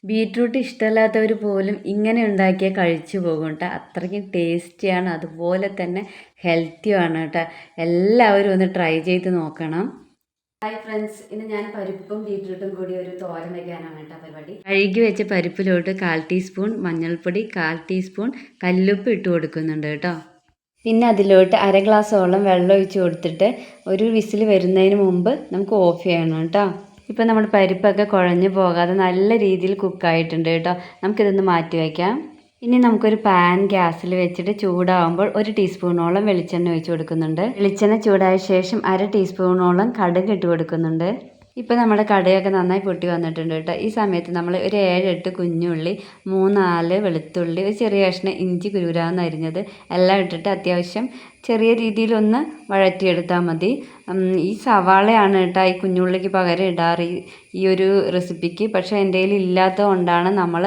Beetroot ഇഷ്ടമല്ലാത്തവർ പോലും ഇങ്ങനെ ഉണ്ടാക്കിയാൽ കഴിച്ചു പോകും കേട്ടോ. അത്രയ്ക്കും ടേസ്റ്റിയാണ്, അതുപോലെ തന്നെ ഹെൽത്തിയുമാണ് കേട്ടോ. എല്ലാവരും ഒന്ന് ട്രൈ ചെയ്ത് നോക്കണം. ഹായ് ഫ്രണ്ട്സ്, ഇന്ന് ഞാൻ പരിപ്പും ബീറ്റ്റൂട്ടും കൂടി ഒരു തോരൻ വയ്ക്കാനാണ് കേട്ടോ പരിപാടി. കഴുകി വെച്ച പരിപ്പിലോട്ട് 1/4 ടീസ്പൂൺ മഞ്ഞൾപ്പൊടി, 1/4 ടീസ്പൂൺ കല്ലുപ്പ് ഇട്ട് കൊടുക്കുന്നുണ്ട് കേട്ടോ. പിന്നെ അതിലോട്ട് 1/2 ഗ്ലാസ്സോളം വെള്ളം ഒഴിച്ച് കൊടുത്തിട്ട് ഒരു വിസിൽ വരുന്നതിന് മുമ്പ് നമുക്ക് ഓഫ് ചെയ്യണം കേട്ടോ. ഇപ്പം നമ്മുടെ പരിപ്പൊക്കെ കുഴഞ്ഞു പോകാതെ നല്ല രീതിയിൽ കുക്കായിട്ടുണ്ട് കേട്ടോ. നമുക്കിതൊന്ന് മാറ്റി വയ്ക്കാം. ഇനി നമുക്കൊരു പാൻ ഗ്യാസിൽ വെച്ചിട്ട് ചൂടാകുമ്പോൾ 1 ടീസ്പൂണോളം വെളിച്ചെണ്ണ ഒഴിച്ച് കൊടുക്കുന്നുണ്ട്. വെളിച്ചെണ്ണ ചൂടായ ശേഷം 1/2 ടീസ്പൂണോളം കടുക് ഇട്ട് കൊടുക്കുന്നുണ്ട്. ഇപ്പോൾ നമ്മുടെ കടുകൊക്കെ നന്നായി പൊട്ടി വന്നിട്ടുണ്ട് കേട്ടോ. ഈ സമയത്ത് നമ്മൾ ഒരു 7-8 കുഞ്ഞുള്ളി, 3-4 വെളുത്തുള്ളി, ഒരു ചെറിയ കഷ്ണം ഇഞ്ചി കുരുകുരാന്ന് അരിഞ്ഞത് എല്ലാം ഇട്ടിട്ട് അത്യാവശ്യം ചെറിയ രീതിയിലൊന്ന് വഴറ്റിയെടുത്താൽ മതി. ഈ സവാളയാണ് കേട്ടോ ഈ കുഞ്ഞുള്ളിക്ക് പകരം ഇടാറ് ഈ ഒരു റെസിപ്പിക്ക്. പക്ഷേ എൻ്റെ കയ്യിൽ ഇല്ലാത്തത് കൊണ്ടാണ് നമ്മൾ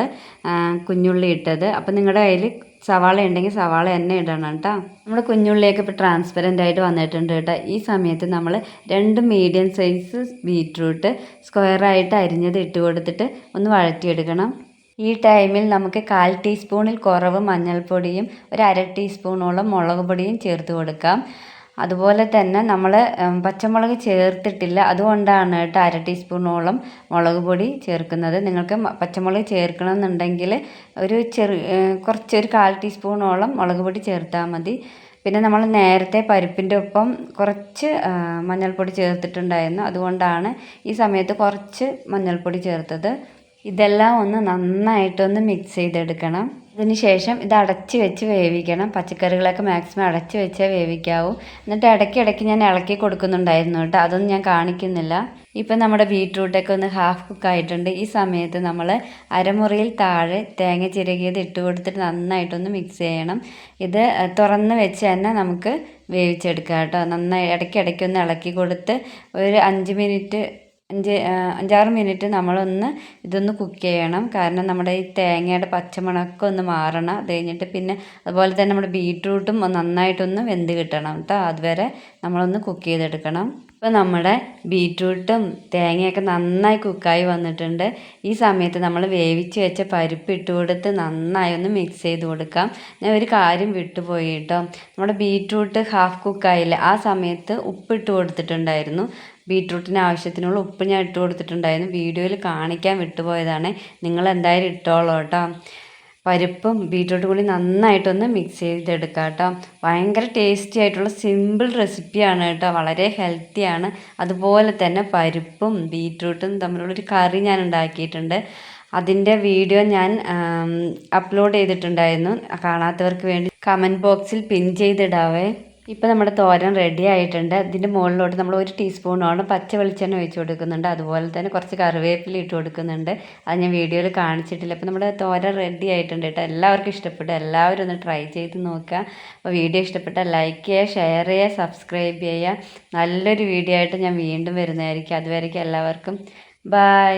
കുഞ്ഞുള്ളി ഇട്ടത്. അപ്പം നിങ്ങളുടെ കയ്യിൽ സവാള ഉണ്ടെങ്കിൽ സവാള തന്നെ ഇടണം കേട്ടോ. നമ്മുടെ കുഞ്ഞുള്ളിയൊക്കെ ഇപ്പോൾ ട്രാൻസ്പെറൻ്റ് ആയിട്ട് വന്നിട്ടുണ്ട് കേട്ടോ. ഈ സമയത്ത് നമ്മൾ 2 മീഡിയം സൈസ് ബീറ്റ്റൂട്ട് സ്ക്വയറായിട്ട് അരിഞ്ഞത് ഇട്ട് കൊടുത്തിട്ട് ഒന്ന് വഴറ്റിയെടുക്കണം. ഈ ടൈമിൽ നമുക്ക് 1/4 ടീസ്പൂണിൽ കുറവ് മഞ്ഞൾപ്പൊടിയും ഒരു 1/2 ടീസ്പൂണോളം മുളക് പൊടിയും ചേർത്ത് കൊടുക്കാം. അതുപോലെ തന്നെ നമ്മൾ പച്ചമുളക് ചേർത്തിട്ടില്ല, അതുകൊണ്ടാണ് കേട്ടോ 1/2 ടീസ്പൂണോളം മുളക് പൊടി ചേർക്കുന്നത്. നിങ്ങൾക്ക് പച്ചമുളക് ചേർക്കണമെന്നുണ്ടെങ്കിൽ ഒരു കുറച്ച് ഒരു 1/4 ടീസ്പൂണോളം മുളക് പൊടി ചേർത്താൽ മതി. പിന്നെ നമ്മൾ നേരത്തെ പരിപ്പിൻ്റെ ഒപ്പം കുറച്ച് മഞ്ഞൾപ്പൊടി ചേർത്തിട്ടുണ്ടായിരുന്നു, അതുകൊണ്ടാണ് ഈ സമയത്ത് കുറച്ച് മഞ്ഞൾപ്പൊടി ചേർത്തത്. ഇതെല്ലാം ഒന്ന് നന്നായിട്ടൊന്ന് മിക്സ് ചെയ്തെടുക്കണം. അതിന് ശേഷം ഇത് അടച്ച് വെച്ച് വേവിക്കണം. പച്ചക്കറികളൊക്കെ മാക്സിമം അടച്ച് വെച്ചേ വേവിക്കാവൂ. എന്നിട്ട് ഇടയ്ക്കിടയ്ക്ക് ഞാൻ ഇളക്കി കൊടുക്കുന്നുണ്ടായിരുന്നു കേട്ടോ, അതൊന്നും ഞാൻ കാണിക്കുന്നില്ല. ഇപ്പം നമ്മുടെ ബീറ്റ്റൂട്ടൊക്കെ ഒന്ന് ഹാഫ് കുക്കായിട്ടുണ്ട്. ഈ സമയത്ത് നമ്മൾ അരമുറിയിൽ താഴെ തേങ്ങ ചിരകിയത് ഇട്ട് കൊടുത്തിട്ട് നന്നായിട്ടൊന്ന് മിക്സ് ചെയ്യണം. ഇത് തുറന്ന് വെച്ച് തന്നെ നമുക്ക് വേവിച്ചെടുക്കാം കേട്ടോ. നന്നായി ഇടയ്ക്കിടയ്ക്കൊന്ന് ഇളക്കി കൊടുത്ത് ഒരു 5-6 മിനിറ്റ് നമ്മളൊന്ന് ഇതൊന്ന് കുക്ക് ചെയ്യണം. കാരണം നമ്മുടെ ഈ തേങ്ങയുടെ പച്ചമണമൊക്കെ ഒന്ന് മാറണം. അത് കഴിഞ്ഞിട്ട് പിന്നെ അതുപോലെ തന്നെ നമ്മുടെ ബീറ്റ്റൂട്ടും നന്നായിട്ടൊന്ന് വെന്ത് കിട്ടണം കേട്ടോ. അതുവരെ നമ്മളൊന്ന് കുക്ക് ചെയ്തെടുക്കണം. ഇപ്പോൾ നമ്മുടെ ബീറ്റ്റൂട്ടും തേങ്ങയൊക്കെ നന്നായി കുക്കായി വന്നിട്ടുണ്ട്. ഈ സമയത്ത് നമ്മൾ വേവിച്ച് വെച്ച പരിപ്പ് ഇട്ട് കൊടുത്ത് നന്നായി ഒന്ന് മിക്സ് ചെയ്ത് കൊടുക്കാം. ഞാൻ ഒരു കാര്യം വിട്ടുപോയി കേട്ടോ. നമ്മുടെ ബീറ്റ്റൂട്ട് ഹാഫ് കുക്കായില്ല, ആ സമയത്ത് ഉപ്പിട്ട് കൊടുത്തിട്ടുണ്ടായിരുന്നു. ബീറ്റ്റൂട്ടിന് ആവശ്യത്തിനുള്ള ഉപ്പ് ഞാൻ ഇട്ട് കൊടുത്തിട്ടുണ്ടായിരുന്നു. വീഡിയോയിൽ കാണിക്കാൻ വിട്ടുപോയതാണ്. നിങ്ങൾ എന്തായാലും ഇട്ടോളൂ കേട്ടോ. പരിപ്പും ബീറ്റ്റൂട്ടും കൂടി നന്നായിട്ടൊന്ന് മിക്സ് ചെയ്തെടുക്കാം കേട്ടോ. ഭയങ്കര ടേസ്റ്റി ആയിട്ടുള്ള സിമ്പിൾ റെസിപ്പിയാണ് കേട്ടോ. വളരെ ഹെൽത്തിയാണ്. അതുപോലെ തന്നെ പരിപ്പും ബീറ്റ്റൂട്ടും തമ്മിലുള്ളൊരു കറി ഞാൻ ഉണ്ടാക്കിയിട്ടുണ്ട്. അതിൻ്റെ വീഡിയോ ഞാൻ അപ്ലോഡ് ചെയ്തിട്ടുണ്ടായിരുന്നു. കാണാത്തവർക്ക് വേണ്ടി കമൻറ്റ് ബോക്സിൽ പിൻ ചെയ്തിടാവേ. ഇപ്പോൾ നമ്മുടെ തോരൻ റെഡി ആയിട്ടുണ്ട്. ഇതിൻ്റെ മുകളിലോട്ട് നമ്മൾ 1 ടീസ്പൂണോളം പച്ച വെളിച്ചെണ്ണ ഒഴിച്ച് കൊടുക്കുന്നുണ്ട്. അതുപോലെ തന്നെ കുറച്ച് കറിവേപ്പില ഇട്ട് കൊടുക്കുന്നുണ്ട്. അത് ഞാൻ വീഡിയോയിൽ കാണിച്ചിട്ടില്ല. അപ്പോൾ നമ്മുടെ തോരൻ റെഡി ആയിട്ടുണ്ട് കേട്ടോ. എല്ലാവർക്കും ഇഷ്ടപ്പെട്ടു. എല്ലാവരും ഒന്ന് ട്രൈ ചെയ്ത് നോക്കുക. അപ്പോൾ വീഡിയോ ഇഷ്ടപ്പെട്ടാൽ ലൈക്ക് ചെയ്യുക, ഷെയർ ചെയ്യുക, സബ്സ്ക്രൈബ് ചെയ്യുക. നല്ലൊരു വീഡിയോ ആയിട്ട് ഞാൻ വീണ്ടും വരുന്നതായിരിക്കും. അതുവരേക്കും എല്ലാവർക്കും ബൈ.